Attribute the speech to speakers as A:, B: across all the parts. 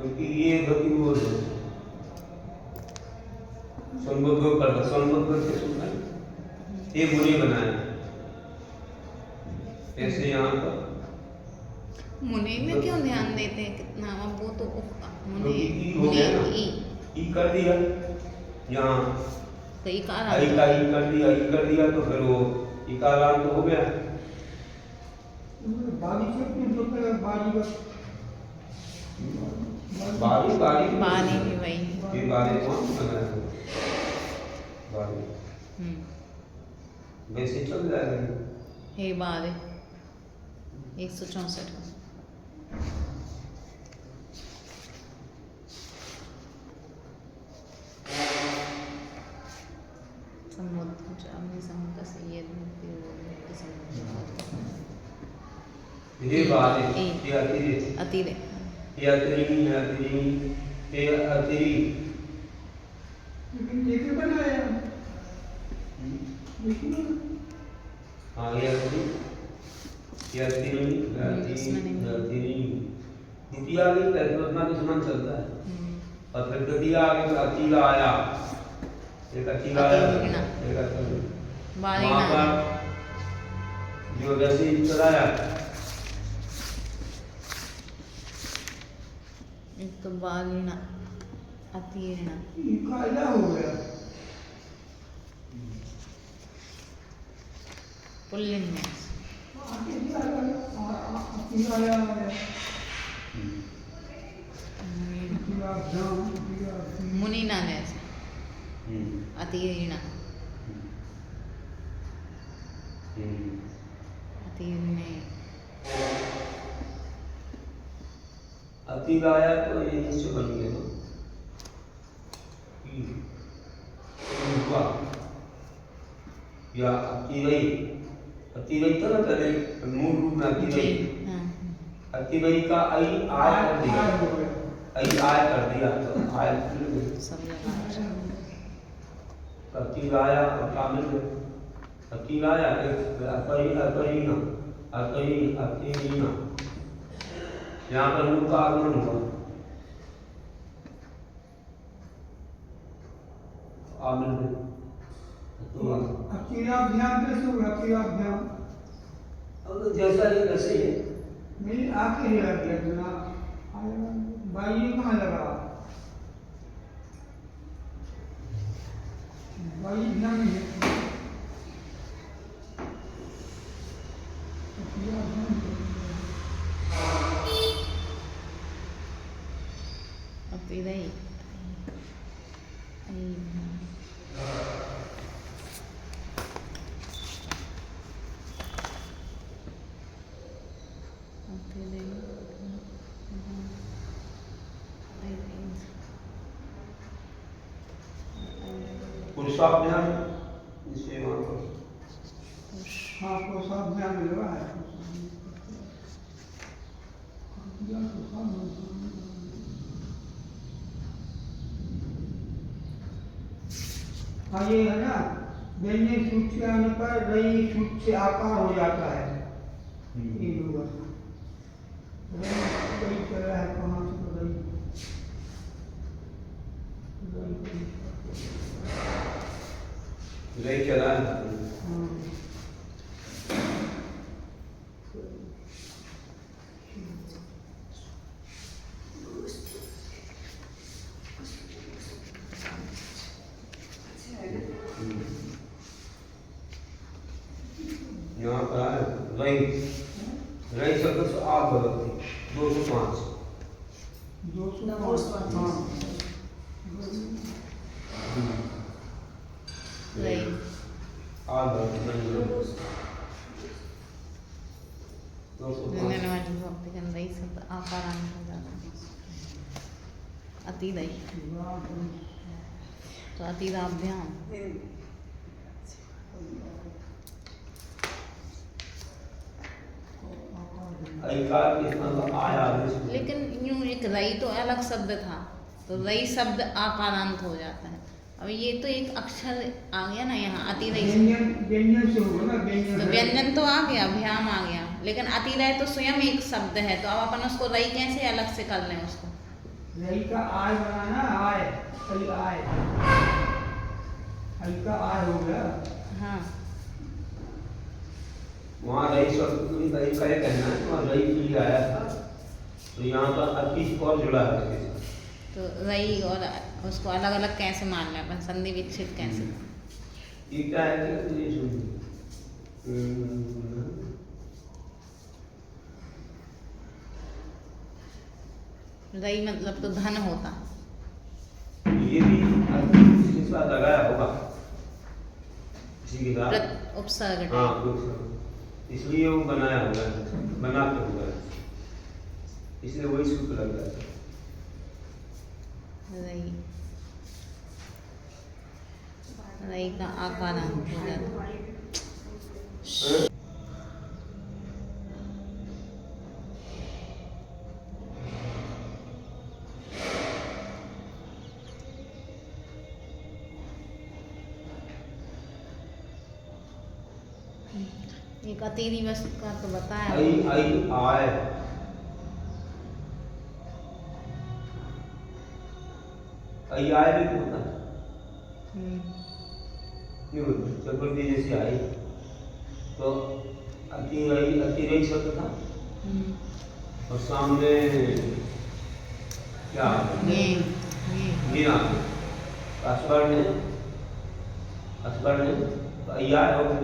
A: क्योंकि ये गति वो सोनभद्र पर सोनभद्र के सुनना ये मुनि बनाया ऐसे यहाँ पर
B: मुनि में क्यों ध्यान देते हैं कितना, अब वो तो मुनि
A: ई हो गया ना, ई कर दिया यहाँ
B: कई कार
A: आई का ई कर दिया तो फिर वो इकारांत तो हो गया। बारी
B: बारी भी वही
A: ये बारी कौन बनाया है? बारी वैसे चल जाएगा
B: हे बारी 164
A: ये बारी ये अतिरी
B: अतिरे
A: ये अतिरी ये अतिरी
C: लेकिन देखे बनाया
A: हाँ ये अतिरी द्वितीय आ गई पहले उतना तो समान चलता है और फिर तृतीय आ गई अतीला आया एक अतीला आया एक अतीला वहाँ पर जो वैसे ही चलाया
B: एक तो बालिना अतीर्णा
C: कायदा हो गया
B: पुल्लिंग में मुनिना ने अतीर्णा अतीर्णे
A: अतीला आया तो ये इससे बन गया ना या अतिरई तो ना करे मूल रूप में अतिरई का आई आय कर दिया तो आय अतिलाया और कामिल अतिलाया एक अतिरीना यहाँ पर रूप का आगमन हुआ आमिल में
C: अकीराभ्याम कैसे होगा? अकीराभ्याम
A: अब तो जैसा ये वैसे ही है
C: नहीं आके ही लग गया ना बाई कहाँ लगा बाई ध्यान नहीं है
B: अतिरई
A: पुरुषाभ्याम इसलिए वहाँ पर
C: हाँ पुरुषाभ्याम मिल रहा है हाँ ये है ना व्यंजन सूत्र से आने पर रई सूत्र से आकार हो जाता है ये होगा रई चल रहा है कहाँ से
A: रई चला है यहाँ पर आए रई शब्द से आप भगवती 205
B: रई
A: आप भगवती 205
B: भक्ति के रई शब्द आकारांत हो जाता है अतिरई तो अतिराभ्याम लेकिन यूं एक रई तो अलग शब्द था तो रई शब्द आकारांत हो जाता है। अब ये तो एक अक्षर आ गया ना यहाँ अतिरई
C: व्यंजन से होगा ना
B: तो व्यंजन तो आ गया भ्याम आ गया लेकिन अतिरय तो स्वयं एक शब्द है तो अब अपन उसको रई कैसे अलग से कर लें उसको
C: रई का आय बनाना, आय कई आय, हई का आय हो गया।
B: हाँ
A: वहाँ रई शब्द रई का ये कहना है, वहाँ रई के लिए आया था, तो यहाँ पर अति और जुड़ा है इसके साथ।
B: तो रई और उसको अलग अलग कैसे मान लें अपन, संधि विच्छेद कैसे?
A: ये क्या है कि ये सुन
B: रई मतलब तो धन होता,
A: ये भी इसके साथ लगाया होगा इसी के साथ
B: उपसर्ग।
A: हाँ उपसर्ग, इसलिए वो बनाया होगा, बनाते होगा, इसलिए वही सूत्र लग जाता है।
B: रई रई का आकार हो जाता। एक अतिरी वस्तु का तो बताया।
A: आई आई आय आई आय भी होता है, क्यों चक्रवर्ती जैसी आई तो अतिरई शब्द था, और सामने क्या मीना अस्वर्ण तो अय्यार हो गया,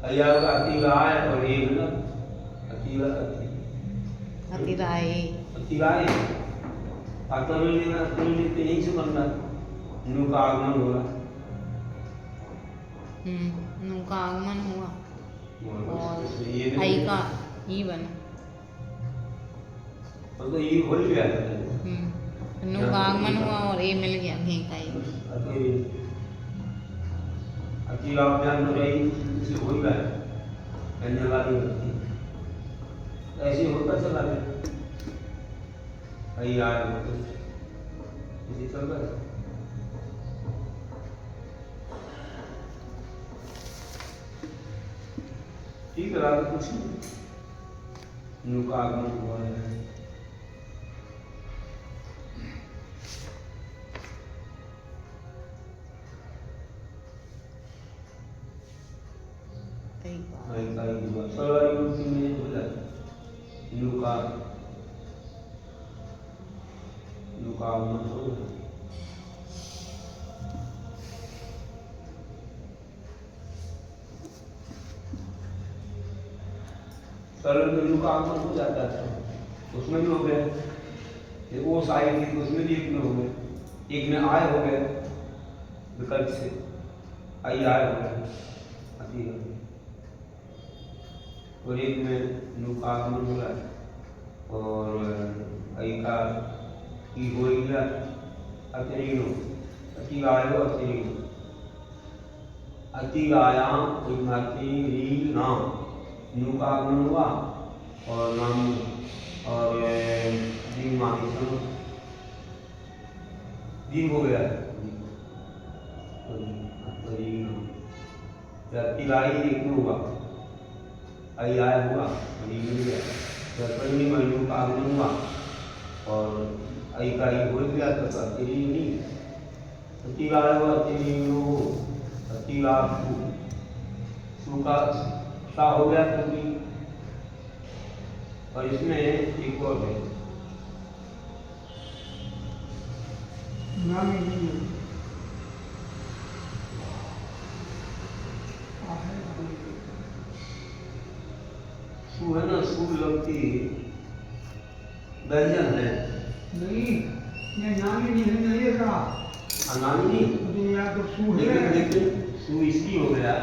A: अय्यार का अतिराय, और ये मतलब
B: अतिराय
A: अतिराय अतुल्य तो यही से बन रहा है, नु का आगमन हो रहा,
B: नु का आगमन हुआ और
A: ये
B: आई का ई बना,
A: तो ये हो ही गया था।
B: नु का आगमन हुआ और ए मिल गया घी का ई।
A: अतिराभ्याम रही से हो ही गया, अन्यवादी होती ऐसे होता चला गया, आई आय इसी चल रहा है। ठीक है, कुछ नहीं, नु का आगमन हुआ है। सरल का आगमन हो जाता है, उसमें भी हो गया, वो साइड थी उसमें भी एक में हो गया, एक में आय हो गया विकल्प से, आई आय हो गया अति, और एक में नु का आगमन हो रहा है, और आई का ई हो गया अतिरिनो, अति आय हो अतिरिनो, अति आयाम अति नाम, नु का आगमन हुआ और नाम और दीन हो गया, तिराई एक में हुआ, आई आय हुआ, मिल गया, नु का आगमन हुआ और आई का ही हो गया, तो अतिरी नहीं, अतिराय हो अतिरिनो, अतिराशु, सु का सा हो गया क्योंकि, और इसमें एक और है सु है ना, सु लगती व्यंजन है
C: नहीं, ये नाम ही नहीं है का
A: नाम नहीं,
C: तो सु है,
A: लेकिन सु इसकी हो गया,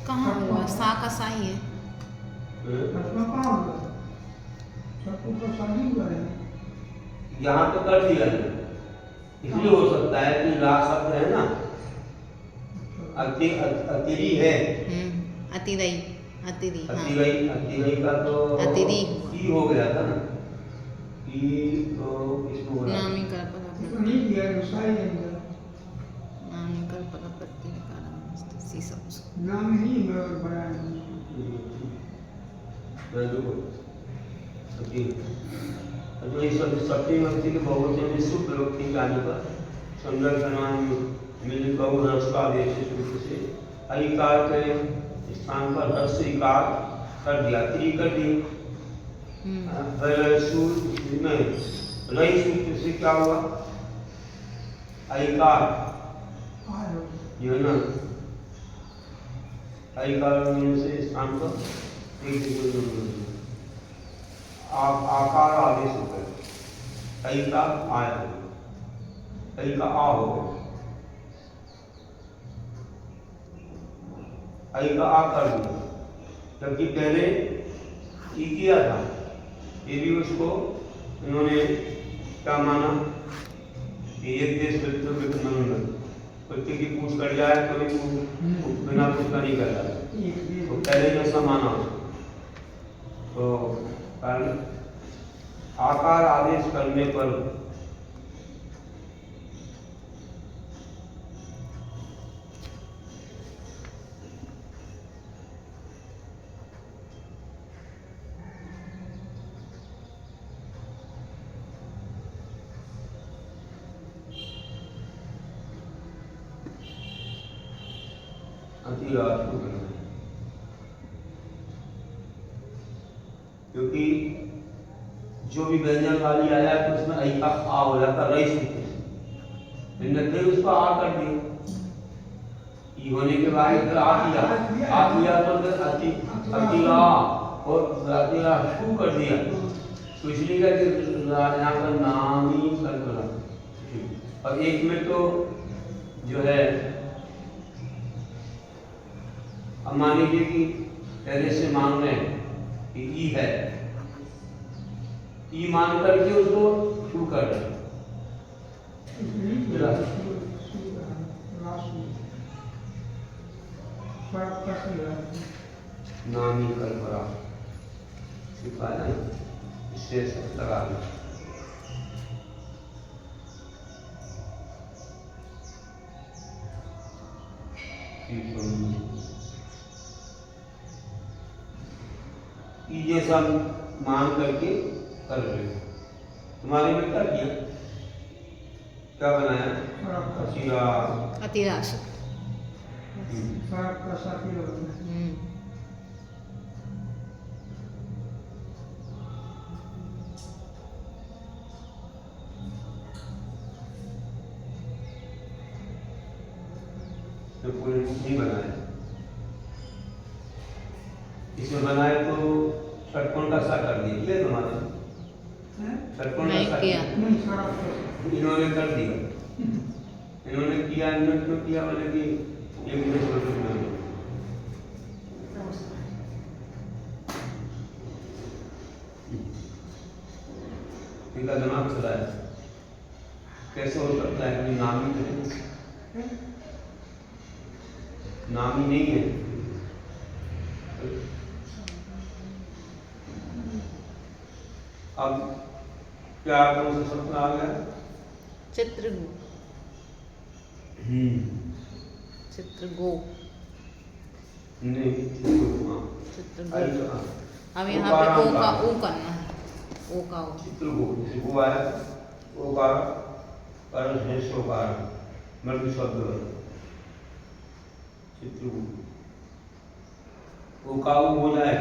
B: कहाँ हुआ? सा का सा ही है,
A: यहाँ तो कर दिया है, इसलिए हो सकता है कि रा शब्द है ना, अतिरी है,
B: अतिरई अतिरी,
A: अतिरई का तो
B: अतिरी
A: ई हो गया था ना, ई तो इसको हो रहा
B: नामी कर पर
C: नहीं दिया साई नहीं,
B: नामी कर पर प्रत्यय कारण सी सब
C: नाम ही बड़ा
A: तो इस सप्तमी भक्ति के बहुवचन में शुभ विभक्ति जाने पर सुंदर समान मिल बहु रस्वादेश से अकार के स्थान पर हर्ष इकार कर दिया, त्री कर दी। सूत्र में रई सूत्र से क्या हुआ? अकार जो है ना, अकार से स्थान पर आकार आदेश होकर कई का आया, कई का आ हो गया, कई का आ कर दिया, जबकि पहले ई किया था। ये भी उसको इन्होंने क्या माना कि एक देश बच्चे की पूछ कर जाए तो बिना पूछ का नहीं कर जाता, तो पहले जैसा माना। तो कारण आकार आदेश करने पर अतिरात को करना है, क्योंकि जो भी व्यंजन वाली आया तो उसमें आई का आ हो जाता, रईस ने उसको आ कर दिया। ई होने के बाद इधर आ किया तो फिर अतिरा और अतिरा शू कर दिया, तो इसलिए का यहाँ पर नामी कर बोला। और एक में तो जो है, अब मान लीजिए कि पहले से मान रहे हैं कि ई है, ई मान करके उसको शुरू कर रहे हैं। नामी कल्परा सिखाया इससे लगा ये सब मान करके कर रहे हो। तुम्हारे में क्या किया, क्या बनाया?
B: अतिराशि।
A: तो पूरे नहीं बनाया, इसमें बनाए तो षटकोण का सा कर दिया, किया तुम्हारा षटकोण का सा इन्होंने कर दिया। इन्होंने किया, इन्होंने क्यों किया? बोले कि ये मुझे इनका दिमाग चला है, कैसे हो सकता है कि नामी है, नामी नहीं है। अब क्या कौन सा शब्द आ गया?
B: चित्रगु। चित्रगो
A: नहीं,
B: चित्रगो। अब यहाँ पे ओ का ओ करना है, ओ का ओ।
A: चित्रगो जैसे गो आया, ओ का कारण है सोकार मृदु शब्द चित्रगु, ओ का ओ हो जाए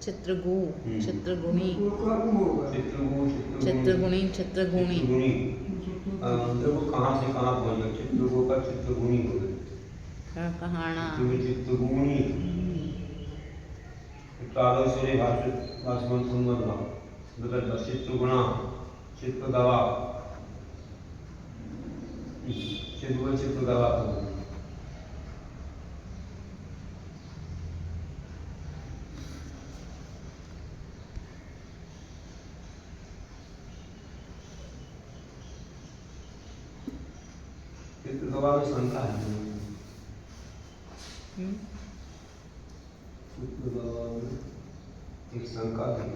B: चित्रगु, चित्रगुणी,
A: चित्रगु,
B: चित्रगुणी, चित्रगुणी।
A: देखो कहाँ से कहाँ पहुँच गया, चित्रगु का चित्रगुणी हो गया,
B: कहाना
A: चित्रगुणी। कागज से भाषण संबंध बदल चित्रगुणा, चित्रगवा, चित्रगवा। चित्रगवा में शंका है, चित्रगवा में एक शंका है।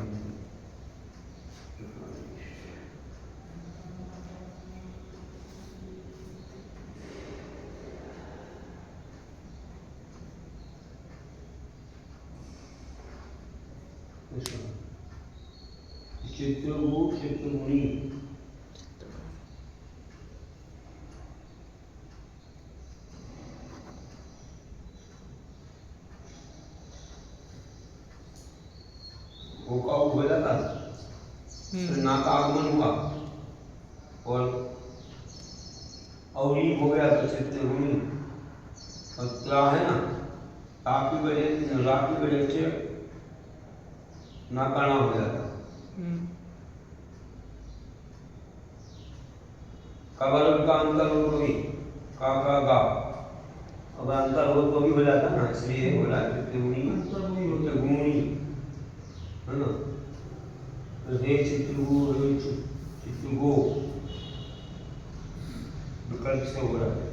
A: चित्रगु चित्रगुणी वो का हो जाता फिर ना का आगमन हुआ और अवरी हो गया तो चित्रगुणी और क्या है ना काफी वजह से नाकाना हो जाता कबर का अंतर हो तो भी का गा अब अंतर हो तो भी हो जाता ना इसलिए हो रहा है चित्रगुणी है ना हे चित्रगो विकल्प से हो रहा है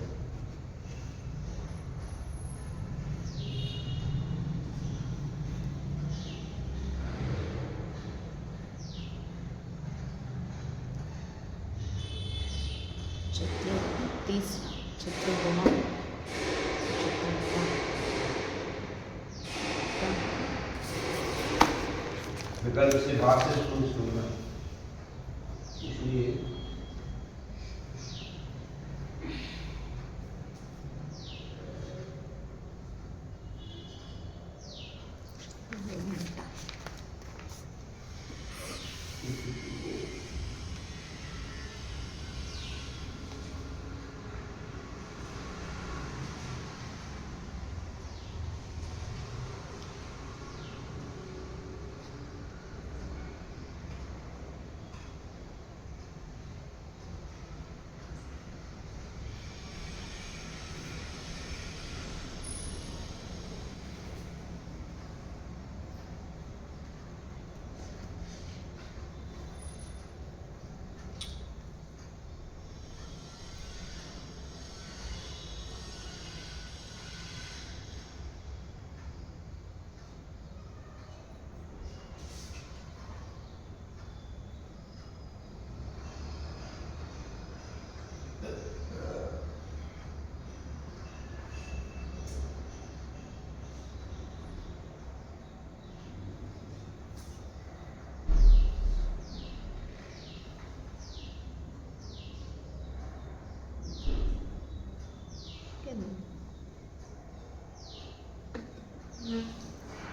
B: तीसरा चित्रगुणा
A: विकल्प से भाग से शुरू होगा इसलिए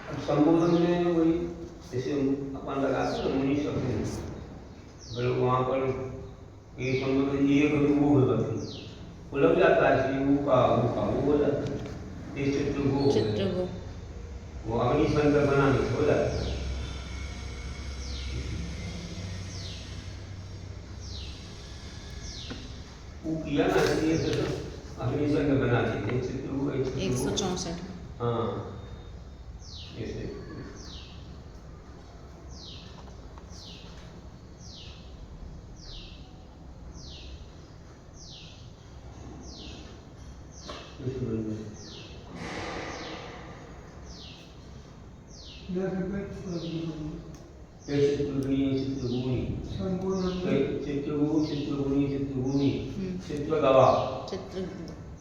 A: अब संबोधन में वही जैसे अपन लगाते हैं मुनि शब्द अगर वहाँ पर ये संबोधन ये कभी वो हो जाती वो लग जाता है इसलिए वो हो जाता है ये चित्रगो वो अग्नि शंकर बनाने से हो जाता है वो किया ना इसलिए तो अग्नि शंकर बना दिए चित्रगो
B: 164
A: हाँ ऐसे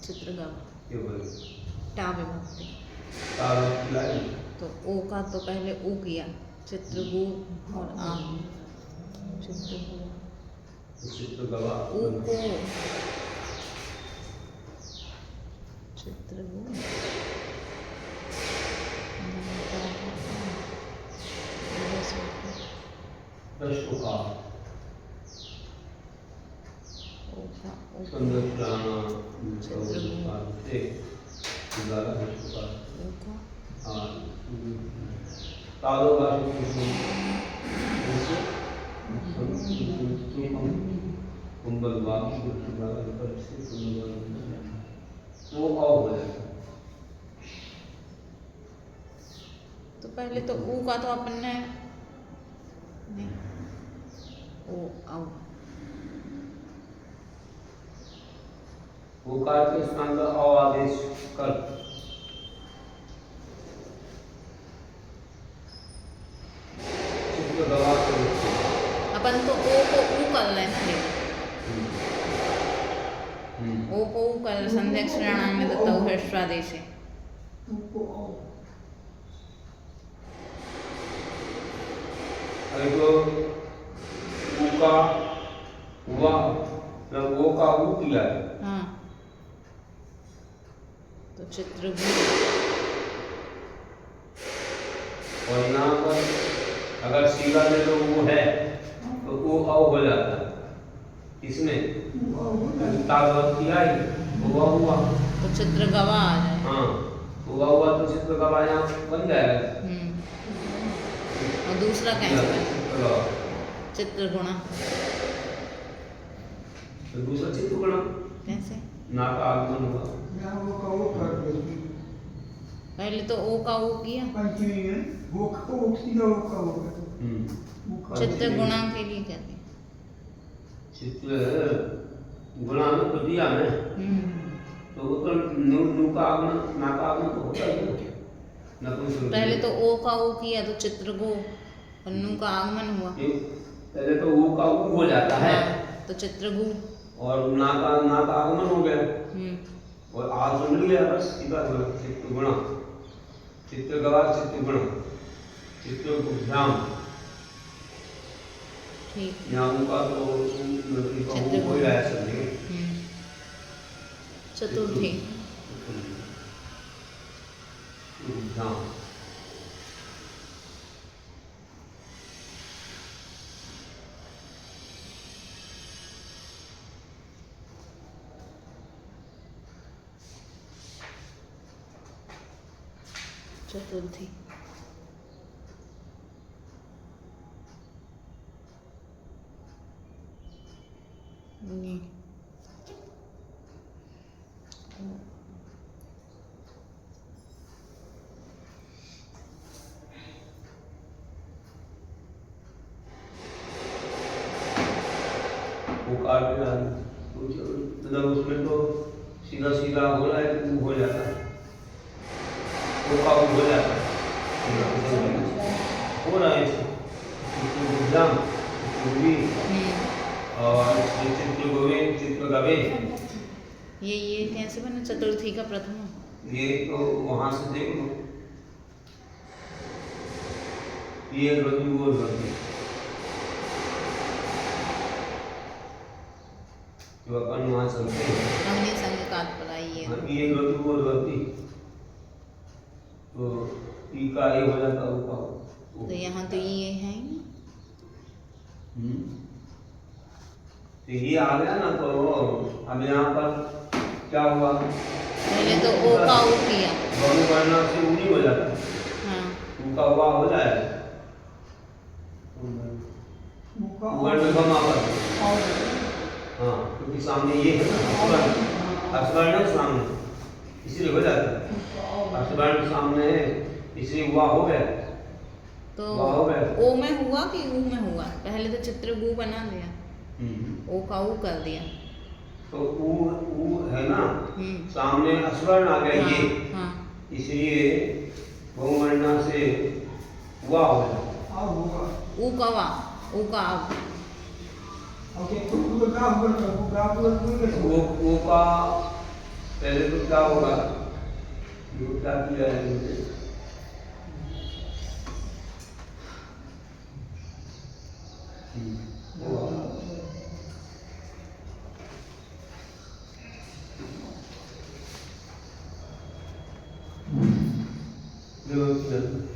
A: चित्रगवा
B: टा विभक्ति तो ओ का तो पहले ओ किया चित्रगु और आम चित्रगु ओ को चित्रगु तो पहले तो ऊ का तो अपन ने नहीं ओ आओ
A: ओकार के स्थान पर अ आदेश कर
B: अपन तो ओ को ऊ कर रहे हैं ओ को ऊ कर संध्यक्षराणाम में दत्ता हर्षादेश है
A: अरे तो का हुआ मतलब वो का वो किया है।
B: हाँ तो चित्रगु।
A: और यहाँ पर अगर सीधा में तो वो है तो वो अव हो जाता है। इसमें ताकत किया ही हुआ हुआ
B: तो चित्र गवा आ जाए।
A: हाँ हुआ हुआ तो चित्र गवा यहाँ बन जाएगा।
B: और दूसरा कैसे बने? चित्रगुणा।
A: तो दूसरा चित्रगुणा
B: कैसे?
A: ना का आगमन हुआ।
B: पहले तो ओ का ओ किया।
C: पंचमी में वो का वो सीधा वो का होगा।
B: चित्रगुणा के लिए कहते हैं।
A: चित्र गुणा में तो दिया में तो वो तो नु का आगमन ना का आगमन तो होता ही है।
B: पहले तो ओ का ओ किया तो चित्रगु और नु का आगमन हुआ।
A: पहले तो वो का वो हो जाता है
B: तो चित्रगु
A: और ना का आगमन हो गया और आज सुन लिया बस सीधा चित्रगुणा चित्रगवा चित्रगुणा चित्रगुणाम
B: ठीक
A: यहाँ का तो हो रहा है समझे।
B: चतुर्थी
A: हाँ
B: चतुर्थी ये
A: वो कार पे मतलब उसमें तो सीधा सीधा हो रहा है तो हो जाता है वो का हो जाता है हो रहा है चित्रगुप्तम और चित्रगवे
B: ये कैसे बना चतुर्थी का प्रथम?
A: ये तो वहां से देख लो ये रज्जु और रज्जु जो अपन वहां चलते हैं
B: अग्नि संघात पढ़ाई है।
A: ये रज्जु और रज्जु तो ई का ये हो जाता होगा
B: तो यहाँ तो ये है ही ना।
A: तो ये आ गया ना तो अब यहाँ पर क्या हुआ
B: पहले तो ओ का ओ किया।
A: बहु वर्ण से ऊ नहीं हो जाता
B: हाँ
A: ऊ का हुआ हो जाएगा वर्ण गमा पर हाँ क्योंकि सामने ये है ना अस्वर्ण सामने इसलिए हो जाता है अस्वर्ण सामने है इसलिए हुआ हो गया
B: तो
A: हुआ हो गया
B: ओ में हुआ कि ऊ में हुआ? पहले तो चित्रगु बना दिया ओ का ऊ कर दिया
A: तो ऊ है ना सामने अस्वर्ण आ गया ये
B: हाँ
A: इसलिए बहुवर्णा से हुआ हो गया
B: ऊ का वा ऊ का आव।
A: वो का पहले तो क्या होगा वो क्या किया है मुझे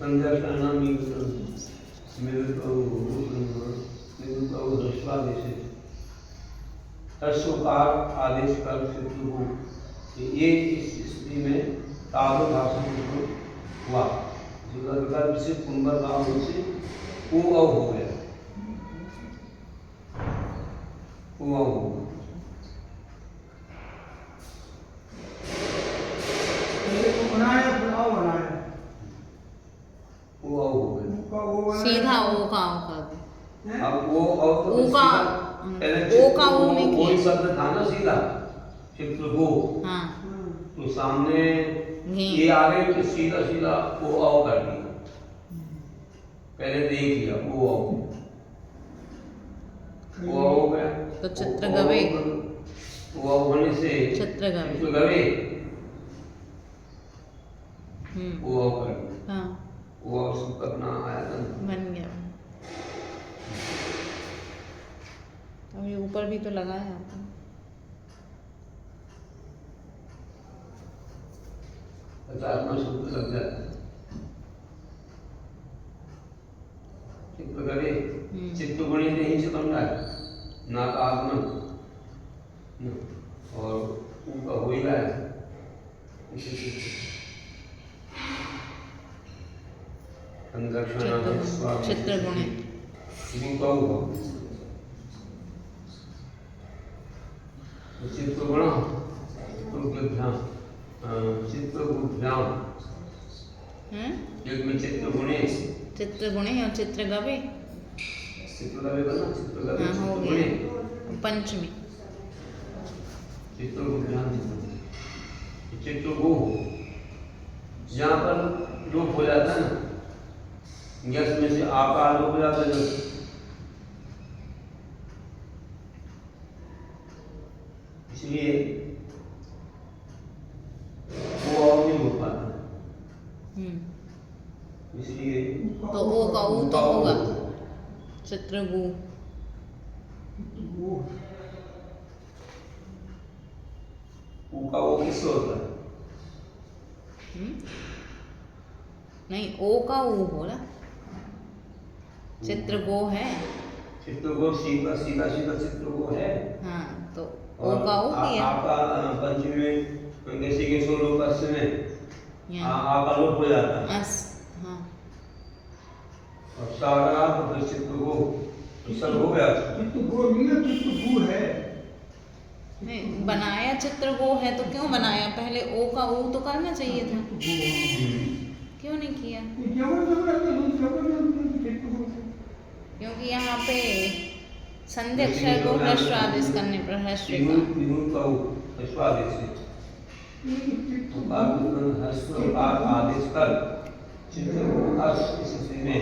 A: संध्या का नाम मेरे को दृष्टादेश ह्रस्वकार आदेश कर सिद्ध हो ये इस स्थिति में तावो भाषण हुआ जो विकल्प से पुनर्भाव से ओ अव हो गया ओ अव हो गया वो अव हो गया
B: सीधा ओ का ओ कर दे।
A: अब वो अव तो
B: ओ का
A: पहले
B: ओ का ओ में
A: कोई
B: किया।
A: शब्द था ना सीधा चित्र को
B: हाँ
A: तो सामने
B: घी।
A: ये आ गए तो सीधा सीधा वो अव कर दिया पहले तो ये किया वो अव हो गया
B: तो चित्रगवे
A: वो अव होने से
B: चित्रगवे
A: वो अव कर दिया
B: हाँ
A: वो अव अपना आया था
B: बन गया। ऊपर भी तो लगा है आपने।
A: आत्मा सूत्र लग जाता है। चित्त करे चित्त गुणी यहीं से बन रहा है, ना का आगमन और उनका हो ही रहा है।
B: चित्र गुणी
A: चित्रगुण चित्रगुभ्याम एक में चित्रगुणे
B: चित्र गुणे और चित्र गवे
A: चित्रगवे बना चित्रगवे
B: हाँ हो गया पंचमी
A: चित्रगुभ्याम चित्रगु यहाँ पर लोप हो जाता है ना, यश में से आकार लोप हो जाता है, इसलिए वो और नहीं हो पाता, इसलिए
B: तो ओ का ऊ तो होगा चित्रगु।
A: ऊ का वो किससे होता है?
B: नहीं ओ का ऊ हो ना, चित्रगो है,
A: चित्रगो सीधा सीधा सीधा चित्रगो है।
B: हाँ तो ओ का ऊ किया
A: आपका पंचमी में जैसे कि सोलो पक्ष में आपका लोप हो जाता है।
B: हाँ
A: और सारा तो चित्रगो सब हो गया।
C: चित्रगो नहीं है, चित्रगु है।
B: नहीं बनाया चित्रगो है तो क्यों बनाया, पहले ओ का ऊ तो करना चाहिए था, क्यों नहीं किया? क्योंकि यहाँ पे संधि अक्षर को ह्रस्व आदेश करने पर ह्रस्व
A: आदेश कर चित्र में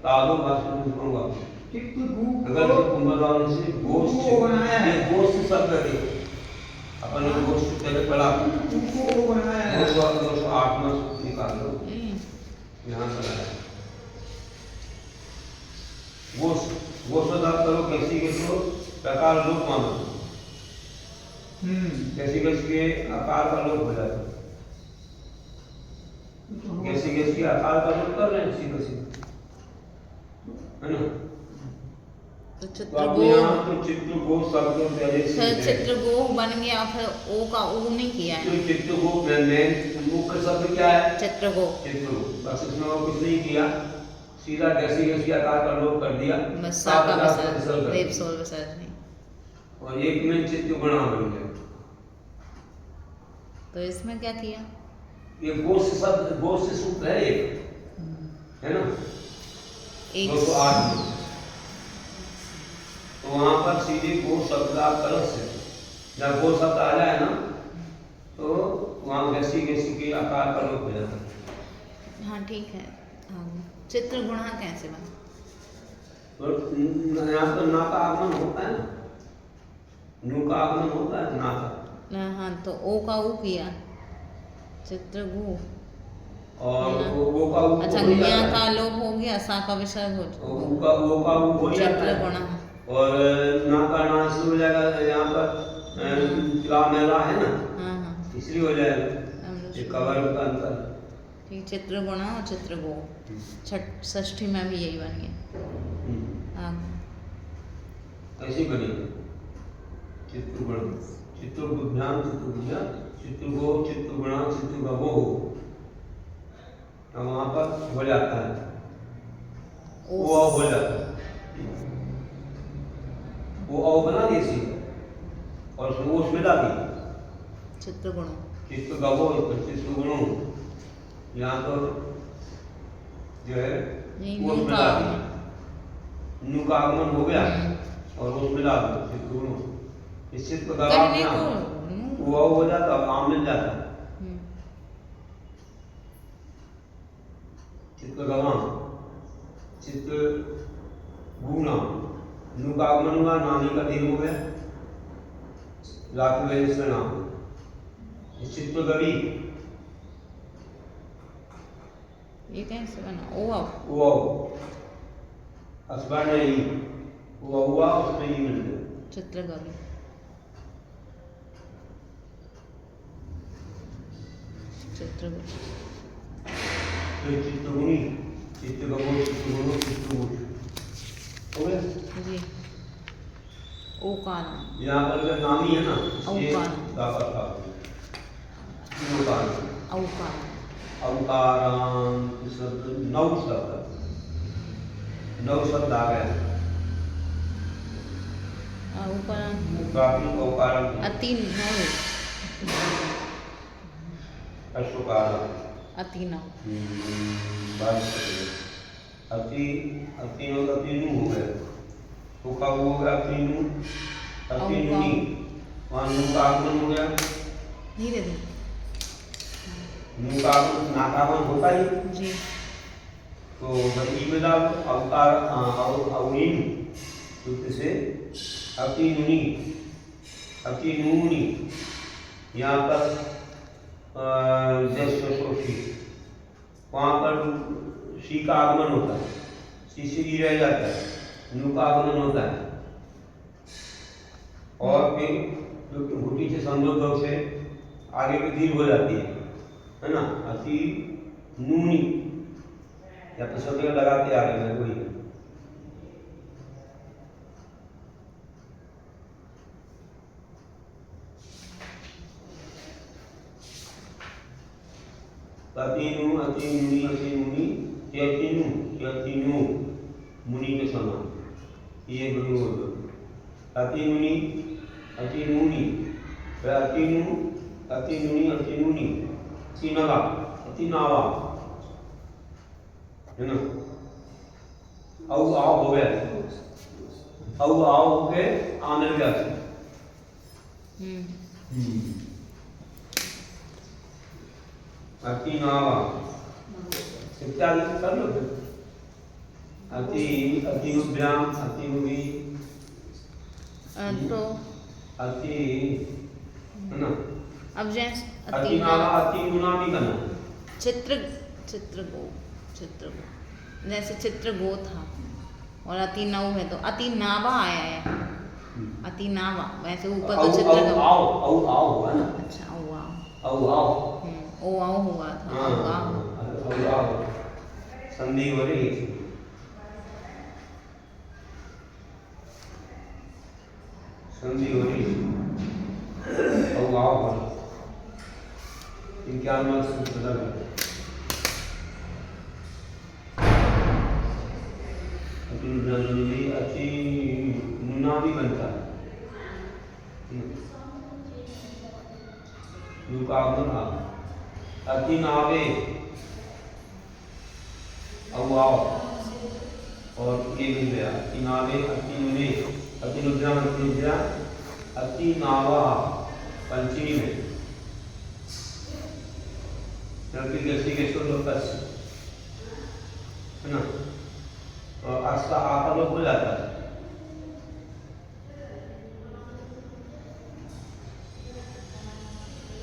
A: तादो भाषण करूंगा। अगर से गोश्त शब्द है अपन गोश्त पहले पढ़ा 8 मास निकाल लो यहाँ पर आया गोश्त आप करो कैसी के तो प्रकार लोप मानो कैसी के आकार का लोप हो जाता है, कैसी आकार का लोप कर रहे हैं सीधा सीधा है ना।
B: तो
A: चित्रगो शब्द
B: फिर चित्रगो बन गया, फिर ओ का ऊ नहीं किया है।
A: चित्रगो में मुख्य शब्द क्या है?
B: चित्रगो
A: बस इसमें और कुछ नहीं किया, सीधा कैसी आकार का लोप कर दिया,
B: बस साका विसर्जन रेप सोल विसर्जन
A: और एक में चित्रगुणा बन गया।
B: तो इसमें क्या किया?
A: ये गोश्त शब्द गोश्त सूत्र है एक, है ना 208 में, तो वहां पर सीधे गो शब्द आप तरफ से जब गो शब्द आ जाए ना तो वहां कैसी के आकार का लोप हो जाता है।
B: हाँ ठीक है। चित्रगुणा कैसे बना?
A: तो यहाँ पर ना का आगमन होता है ना, नू का आगमन होता है ना का।
B: हाँ तो ओ का ऊ किया चित्रगु
A: और वो का ऊ
B: अच्छा न्या का लोप हो गया, सा का विसर्ग
A: वो का ऊ हो जाता है
B: चित्रगुणा
A: और ना का ना इसलिए हो जाएगा यहाँ पर ला मेला है ना,
B: हाँ
A: इसलिए हो जाएगा ये कवर का अंतर।
B: ठीक चित्रगुणा और चित्रगो षष्ठी में भी यही बन गया।
A: ऐसी बनी चित्रगुण चित्रगुभ्याम चित्रगुभ्या चित्रगो चित्रगुणा चित्रगवो वहां पर हो जाता है, वो हो जाता है, वो औ बना दी सी और उसमें डाल दी
B: चित्रगुण
A: चित्रगवो चित्रगुणो, यहाँ तो जो है उसमें डाल दी, नू का आगमन हो गया और उसमें डाल दो चित्रगुणो, इस चित्र वो हो जाता आम मिल जाता चित्र गवाम चित्र गुना, नू का आगमन हुआ, नानी का दीर्घ हो गया, लाख में इसका नाम चित्र गवी
B: ये कैसे बना? ओ
A: वो असबार नहीं वो हुआ उसमें ही मिल गया
B: चित्रगुरु चित्रगुरु
A: फिर चित्रगुणी, चित्रगुरु, चित्रगुरु, चित्रगुरु। हो गया?
B: जी। ओकार
A: यहाँ पर जो नाम ही है ना, ये
B: औकार।
A: गापा था। औकार।
B: औकार
A: औकारांत शब्द, 9 शब्द, 9 शब्द आ गए।
B: औकार
A: काफी औकारांत,
B: अति नव
A: अशोकारांत,
B: अति नव
A: 22 अति, अति और अतिनु हो गए। ओका हो गया अतिनु, अतिनुनी, वहाँ नु का आगमन हो गया।
B: धीरे धीरे
A: नु का आगमन, नाकागमन होता ही।
B: जी।
A: तो वही में डाल अवतार अवनीन, तो इसे अतिनुनी, अतिनुनी, यहाँ पर जैसे वहाँ पर शी का आगमन होता है, शी सी रह जाता है, नु का आगमन होता है। और फिर जो घुटी से संबंध से आगे की दीर्घ हो जाती है ना, अति नूनी, या तो सब जगह लगाते आ रहे हैं वही। अतिनु, अतिनुनी, अतिनुनी, त्यतिनु, त्यतिनु, मुनि के समान, ये गुरु हो गए। अतिनुनी, अतिनुनी, फिर अतिनु, अतिनुनी, अतिनुनी, अतिनवा, अतिनावा, है ना। औ आओ हो गया, औ आओ हो गए, आनर गया। अतिनावा इत्यादि कर लो। अति, अतिनुभ्याम, अतिनुवी,
B: तो
A: अति, है ना।
B: अब जैसे
A: अतिनावा, अतिनुना भी करना।
B: चित्र, चित्रगो, चित्रगो, जैसे चित्रगो था और अति नव है तो अति नावा आया है। अति नावा, वैसे ऊपर तो चित्रगो।
A: आओ हुआ ना।
B: अच्छा,
A: औ आओ,
B: ओ आओ हुआ था।
A: औ आओ, संधि हो रही, संधि हो रही, औ आओ हुआ। इनके आने वाले सूत्र अलग है। अति नुना भी बनता है, नु का आगमन। अति नावे, औ आओ, और ये मिल गया। अति नावे, अति नुने, अति नुद्रा, अति नुद्रा, अति नावा पंचमी में, क्योंकि जैसे के लोकस, है ना। और आस्था आका लोग हो जाता है।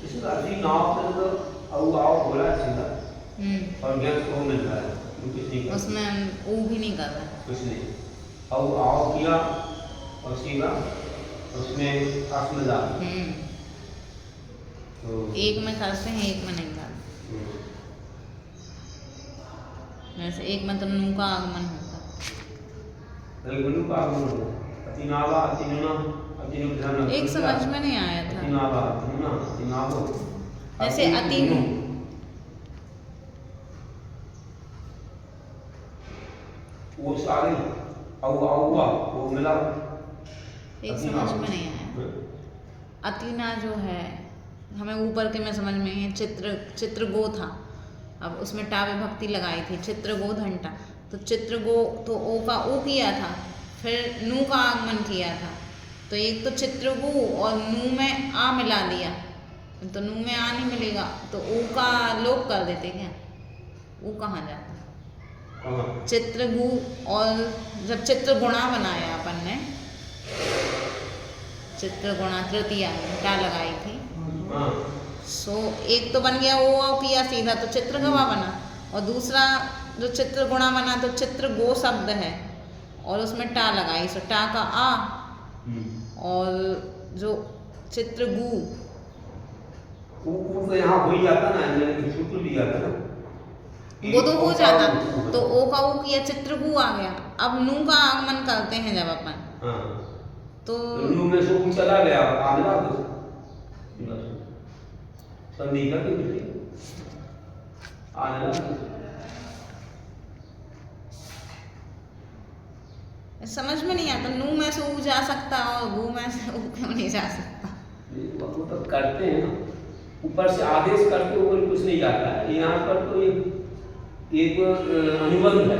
A: इसमें अति नाव के अंदर औ आओ हो रहा है सीधा, और गैस को मिल रहा है,
B: उसमें ऊ भी नहीं कर रहा है
A: कुछ नहीं। औ आओ किया और सीधा उसमें आस में डाल, तो
B: एक में करते हैं, एक में नहीं करते। वैसे एक में तो नू का आगमन होता है।
A: नु का आगमन होता है। अति नावा, अति नुना, अति नुध्यान,
B: एक समझ में नहीं आया था।
A: अति नावा, अति नुना, अति नावो,
B: जैसे अति नु,
A: वो सारे औ वो मिला,
B: एक समझ में नहीं आया। अतिना जो है हमें ऊपर के में समझ में है, चित्रगो था, अब उसमें टा विभक्ति लगाई थी, चित्रगो घंटा, तो चित्रगो तो ओ का ओ किया था, फिर नू का आगमन किया था, तो एक तो चित्रगो और नू में आ मिला दिया, तो नू में आ नहीं मिलेगा तो ओ का लोप कर देते क्या, ओ कहाँ जाता। चित्रगु, और जब चित्रगुणा बनाया अपन ने, चित्रगुणा तृतीया में क्या लगाई थी, सो एक तो बन गया ओ किया सीधा तो चित्रगवा बना, और दूसरा जो चित्रगुणा बना तो चित्रगो शब्द है और उसमें टा लगाई, सो टा का आ और जो चित्रगु
A: वो तो यहाँ हो ही जाता ना, शुक्ल भी जाता ना,
B: वो तो हो जाता, तो ओ का ऊ किया चित्रगु आ गया। अब नू का आगमन करते हैं जब अपन,
A: हाँ
B: तो
A: नू में से ऊ चला गया, आंध्रा को संधि का आंध्रा
B: समझ में नहीं आता, नू में से ऊ जा सकता और गु में से ऊ क्यों नहीं जा सकता।
A: वो तो करते हैं ना, ऊपर से आदेश करके ऊपर कुछ नहीं जाता है। यहाँ पर तो एक अनुबंध है,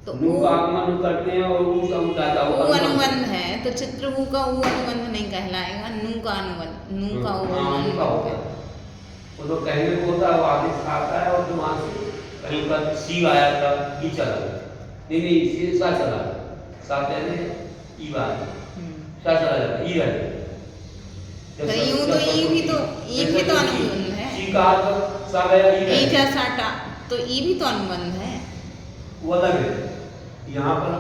B: तो
A: नू का आगमन करते हैं और ऊ का जाता है,
B: ऊ अनुबंध है, तो चित्रगु का ऊ अनुबंध नहीं कहलाएगा, नू का अनुबंध, नू का ऊ अनुबंध।
A: वो तो कहने को होता है, वो आदेश आता है और तो वहाँ से कहीं पर सी आया था, ई चला गया, नहीं सी सा चला गया, सा पहले ई बात सा चला जाता, ई रह गया।
B: तो यूं तो ई भी तो अनुबंध है,
A: सी का तो सा गया, ई
B: जा साटा, तो ई भी तो अनुबंध है,
A: वो अलग है। यहाँ पर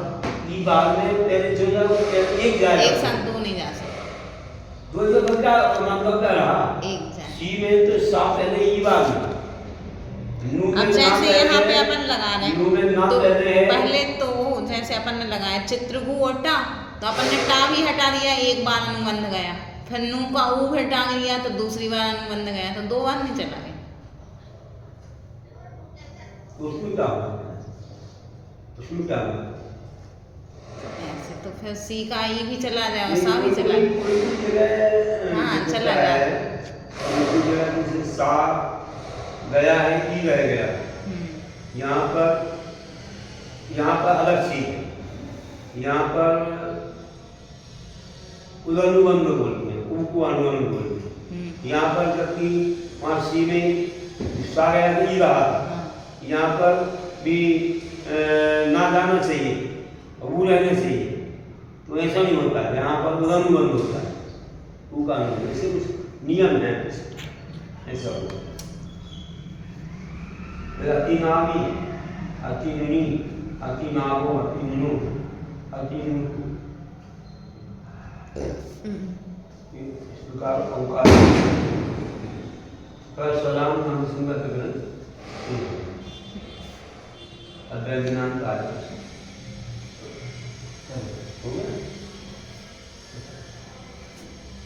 A: ई बार में पहले जो जाए वो एक जाएगा,
B: एक साथ दो नहीं जा सकते,
A: दो से तो क्या मतलब क्या रहा,
B: एक जाए।
A: सी में तो सा पहले ई बार में,
B: अब जैसे यहाँ पे अपन लगा रहे हैं, तो पहले तो जैसे अपन ने लगाया चित्रगु और टा, तो अपन ने टा भी हटा दिया, एक बार अनुबंध गया, फिर नू का ऊ हटा लिया तो दूसरी बार अनुबंध गया, तो दो बार नहीं चला गया।
A: उसमें क्या
B: ऐसे तो फिर सी का ई भी चला जाए और सा भी चला जाए, हाँ चला जाए,
A: सा गया है, ई रह गया, यहाँ पर अलग सी है, यहाँ पर उदनुबंध बोलते हैं, ऊ को अनुबंध बोलते हैं। यहाँ पर जबकि वहाँ सी में सा गया तो ई रहा, यहाँ पर भी ना जाना चाहिए, वो रहना चाहिए, तो ऐसा नहीं होता है, यहाँ पर उदनुबंध होता है, ऊ का अनुबंध, ऐसे कुछ नियम है, ऐसा होता है। अति नामी, अति नुनी, अति नामो, अति नुनो, अति नुकु, इस प्रकार ओंकार का सलाम नाम संगत ग्रंथ अद्वैत ज्ञान कार्य हो गया।